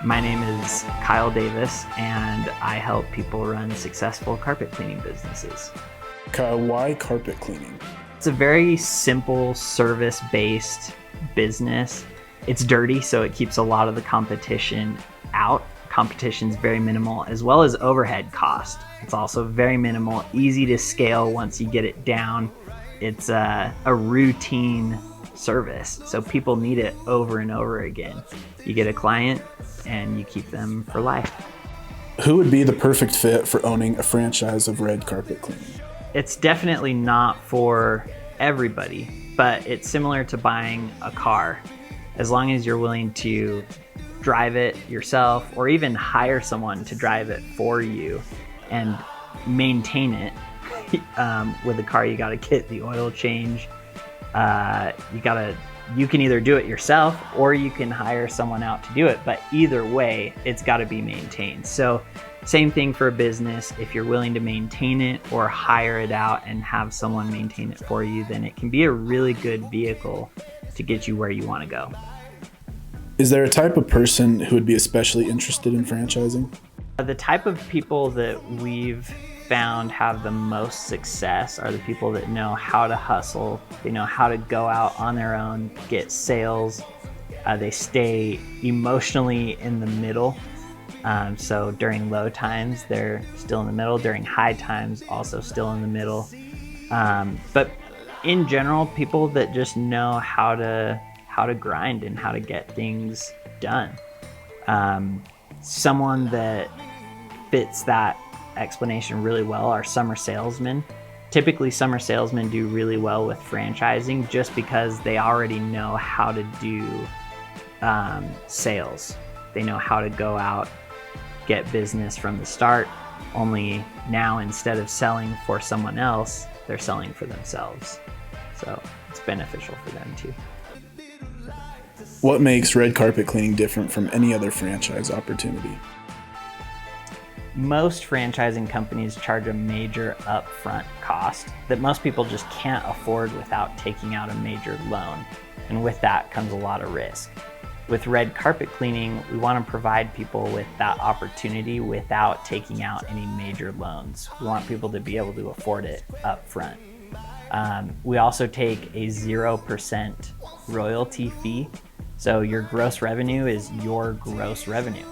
My name is Kyle Davis, and I help people run successful carpet cleaning businesses. Kyle, why carpet cleaning? It's a very simple service-based business. It's dirty, so it keeps a lot of the competition out. Competition's very minimal, as well as overhead cost. It's also very minimal, easy to scale once you get it down. It's a routine service, so people need it over and over again. You get a client and you keep them for life. Who would be the perfect fit for owning a franchise of Red Carpet Cleaning? It's definitely not for everybody, but it's similar to buying a car. As long as you're willing to drive it yourself or even hire someone to drive it for you and maintain it. With a car, you got to get the oil change. You can either do it yourself or you can hire someone out to do it, but either way, it's got to be maintained. So same thing for a business. If you're willing to maintain it or hire it out and have someone maintain it for you, then it can be a really good vehicle to get you where you want to go. Is there a type of person who would be especially interested in franchising? The type of people that we've found have the most success are the people that know how to hustle. They know how to go out on their own, get sales. They stay emotionally in the middle. So during low times, they're still in the middle. During high times, also still in the middle. But in general, people that just know how to grind and how to get things done. Someone that fits that explanation really well are summer salesmen. Typically, summer salesmen do really well with franchising just because they already know how to do sales. They know how to go out, get business from the start. Only now, instead of selling for someone else, they're selling for themselves. So it's beneficial for them too. What makes Red Carpet Cleaning different from any other franchise opportunity? Most franchising companies charge a major upfront cost that most people just can't afford without taking out a major loan. And with that comes a lot of risk. With Red Carpet Cleaning, we want to provide people with that opportunity without taking out any major loans. We want people to be able to afford it upfront. We also take a 0% royalty fee. So your gross revenue is your gross revenue.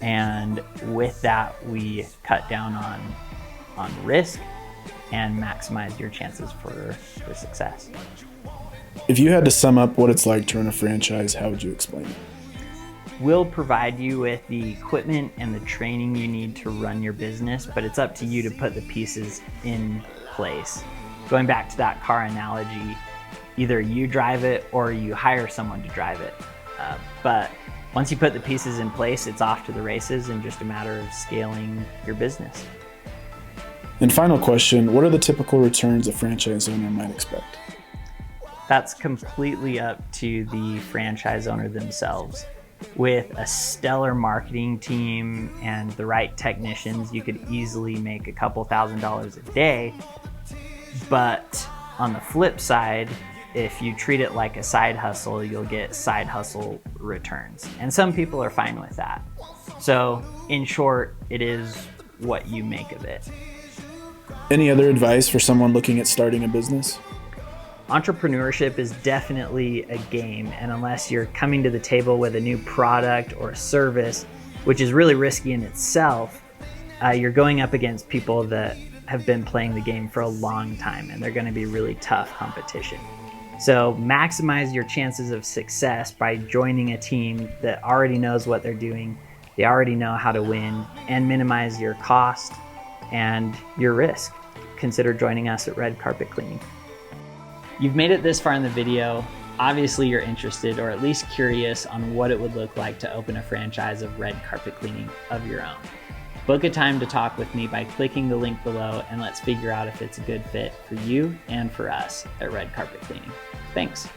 And with that, we cut down on risk and maximize your chances for success. If you had to sum up what it's like to run a franchise, how would you explain it? We'll provide you with the equipment and the training you need to run your business, but it's up to you to put the pieces in place. Going back to that car analogy, either you drive it or you hire someone to drive it. But once you put the pieces in place, it's off to the races and just a matter of scaling your business. And final question, what are the typical returns a franchise owner might expect? That's completely up to the franchise owner themselves. With a stellar marketing team and the right technicians, you could easily make a couple $1,000s a day. But on the flip side, if you treat it like a side hustle, you'll get side hustle returns. And some people are fine with that. So in short, it is what you make of it. Any other advice for someone looking at starting a business? Entrepreneurship is definitely a game, and unless you're coming to the table with a new product or a service, which is really risky in itself, you're going up against people that have been playing the game for a long time, and they're going to be really tough competition. So maximize your chances of success by joining a team that already knows what they're doing, they already know how to win, and minimize your cost and your risk. Consider joining us at Red Carpet Cleaning. You've made it this far in the video. Obviously you're interested or at least curious on what it would look like to open a franchise of Red Carpet Cleaning of your own. Book a time to talk with me by clicking the link below, and let's figure out if it's a good fit for you and for us at Red Carpet Cleaning. Thanks.